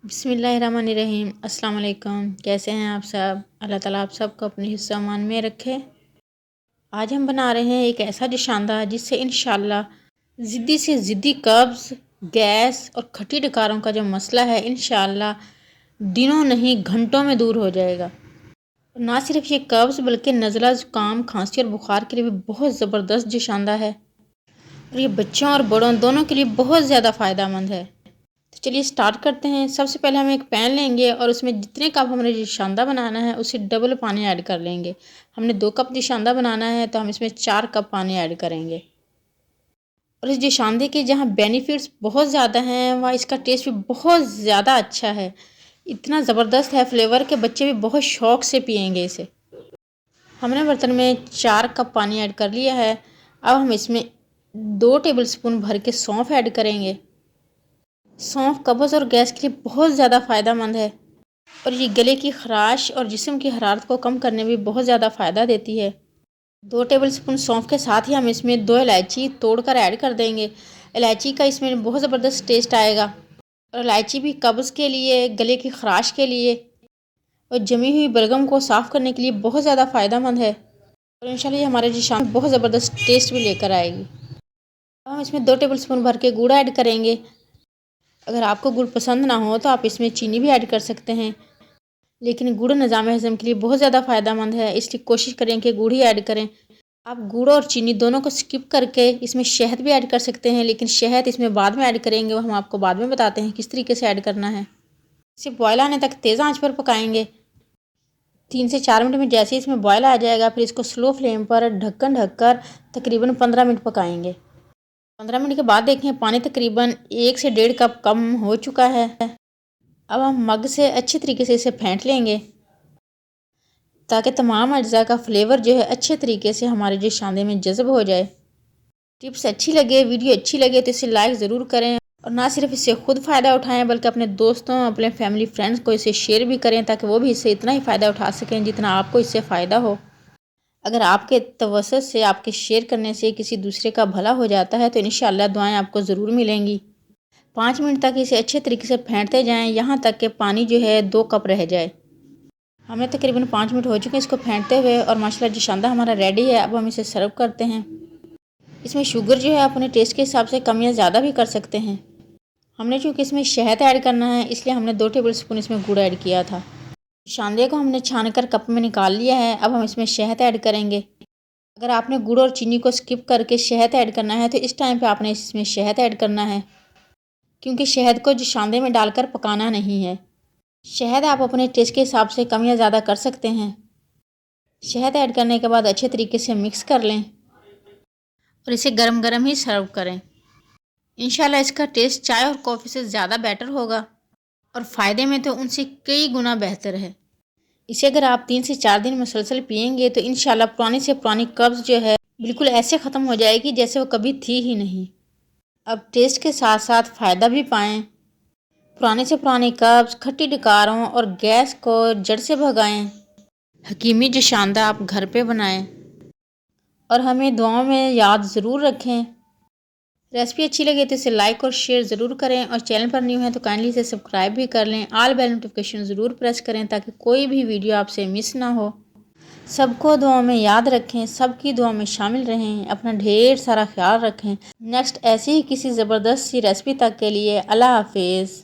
बिस्मिल्लाहिर्रहमानिर्रहीम। अस्सलाम वालेकुम। कैसे हैं आप सब? अल्लाह ताला आप सबको अपने हिफ्ज़ अमान में रखे। आज हम बना रहे हैं एक ऐसा डिश शानदार जिससे इंशाअल्लाह ज़िद्दी से ज़िद्दी कब्ज़, गैस और खट्टी डकारों का जो मसला है इंशाअल्लाह दिनों नहीं घंटों में दूर हो जाएगा। ना सिर्फ ये कब्ज़ बल्कि नज़ला, ज़ुकाम, खांसी और बुखार के लिए भी बहुत ज़बरदस्त डिश शानदार है और ये बच्चों और बड़ों दोनों के लिए बहुत ज़्यादा फ़ायदेमंद है। तो चलिए स्टार्ट करते हैं। सबसे पहले हम एक पैन लेंगे और उसमें जितने कप हमने दिशांदा बनाना है उससे डबल पानी ऐड कर लेंगे। हमने 2 कप दिशांदा बनाना है तो हम इसमें 4 कप पानी ऐड करेंगे। और इस दिशांदे के जहाँ बेनिफिट्स बहुत ज़्यादा हैं वहाँ इसका टेस्ट भी बहुत ज़्यादा अच्छा है। इतना ज़बरदस्त है फ्लेवर के बच्चे भी बहुत शौक़ से पियेंगे इसे। हमने बर्तन में 4 कप पानी ऐड कर लिया है। अब हम इसमें 2 टेबल स्पून भर के सौंफ ऐड करेंगे। सौंफ कब्ज़ और गैस के लिए बहुत ज़्यादा फ़ायदेमंद है और ये गले की ख़राश और जिस्म की हरारत को कम करने में भी बहुत ज़्यादा फ़ायदा देती है। 2 टेबल स्पून सौंफ के साथ ही हम इसमें 2 इलायची तोड़कर ऐड कर देंगे। इलायची का इसमें बहुत ज़बरदस्त टेस्ट आएगा और इलायची भी कब्ज़ के लिए, गले की ख़राश के लिए और जमी हुई बलगम को साफ़ करने के लिए बहुत ज़्यादा फ़ायदेमंद है और इंशाल्लाह ये हमारे जिशान में बहुत ज़बरदस्त टेस्ट भी लेकर आएगी। अब हम इसमें 2 टेबल स्पून भर के गुड़ ऐड करेंगे। अगर आपको गुड़ पसंद ना हो तो आप इसमें चीनी भी ऐड कर सकते हैं, लेकिन गुड़ निज़ाम हज़म के लिए बहुत ज़्यादा फ़ायदेमंद है, इसलिए कोशिश करें कि गुड़ ही ऐड करें। आप गुड़ और चीनी दोनों को स्किप करके इसमें शहद भी ऐड कर सकते हैं, लेकिन शहद इसमें बाद में ऐड करेंगे, वो हम आपको बाद में बताते हैं किस तरीके से ऐड करना है। इसे बॉयल आने तक तेज़ आंच पर पकाएंगे। 3 से 4 मिनट में जैसे ही इसमें बॉयल आ जाएगा फिर इसको स्लो फ्लेम पर ढक्कन ढककर तकरीबन 15 मिनट पकाएंगे। 15 मिनट के बाद देखें पानी तकरीबन 1 से 1.5 कप कम हो चुका है। अब हम मग से अच्छे तरीके से इसे फेंट लेंगे ताकि तमाम अज्जा का फ्लेवर जो है अच्छे तरीके से हमारे जो शांदे में जज़ब हो जाए। टिप्स अच्छी लगे, वीडियो अच्छी लगे तो इसे लाइक ज़रूर करें और ना सिर्फ इससे खुद फ़ायदा उठाएं बल्कि अपने दोस्तों, अपने फैमिली फ्रेंड्स को इसे शेयर भी करें ताकि वो भी इससे इतना ही फ़ायदा उठा सकें जितना आपको इससे फ़ायदा हो। अगर आपके तवज्जुह से, आपके शेयर करने से किसी दूसरे का भला हो जाता है तो इंशाअल्लाह दुआएं आपको ज़रूर मिलेंगी। 5 मिनट तक इसे अच्छे तरीके से फेंटते जाएं यहाँ तक कि पानी जो है 2 कप रह जाए। हमें तकरीबन 5 मिनट हो चुके हैं इसको फेंटते हुए और माशाल्लाह दिशांदा हमारा रेडी है। अब हम इसे सर्व करते हैं। इसमें शुगर जो है अपने टेस्ट के हिसाब से कम या ज़्यादा भी कर सकते हैं। हमने चूँकि इसमें शहद ऐड करना है इसलिए हमने 2 टेबल स्पून इसमें गुड़ ऐड किया था। दिशांदे को हमने छान कर कप में निकाल लिया है। अब हम इसमें शहद ऐड करेंगे। अगर आपने गुड़ और चीनी को स्किप करके शहद ऐड करना है तो इस टाइम पे आपने इसमें शहद ऐड करना है, क्योंकि शहद को दिशांदे में डालकर पकाना नहीं है। शहद आप अपने टेस्ट के हिसाब से कम या ज़्यादा कर सकते हैं। शहद ऐड करने के बाद अच्छे तरीके से मिक्स कर लें और इसे गरम गरम ही सर्व करें। इंशाल्लाह इसका टेस्ट चाय और कॉफ़ी से ज़्यादा बेटर होगा और फ़ायदे में तो उनसे कई गुना बेहतर है। इसे अगर आप 3 से 4 दिन मुसलसल पिएंगे तो इंशाल्लाह पुरानी से पुरानी कब्ज़ जो है बिल्कुल ऐसे ख़त्म हो जाएगी जैसे वो कभी थी ही नहीं। अब टेस्ट के साथ साथ फ़ायदा भी पाएँ। पुराने से पुरानी कब्ज़, खट्टी डकारों और गैस को जड़ से भगाएं। हकीमी दिशांदा आप घर पे बनाएं और हमें दुआओं में याद ज़रूर रखें। रेसिपी अच्छी लगे तो इसे लाइक और शेयर ज़रूर करें और चैनल पर न्यू हैं तो काइंडली इसे सब्सक्राइब भी कर लें। ऑल बेल नोटिफिकेशन ज़रूर प्रेस करें ताकि कोई भी वीडियो आपसे मिस ना हो। सबको दुआओं में याद रखें, सबकी दुआ में शामिल रहें, अपना ढेर सारा ख्याल रखें। नेक्स्ट ऐसी ही किसी ज़बरदस्त सी रेसिपी तक के लिए अल्लाह हाफिज़।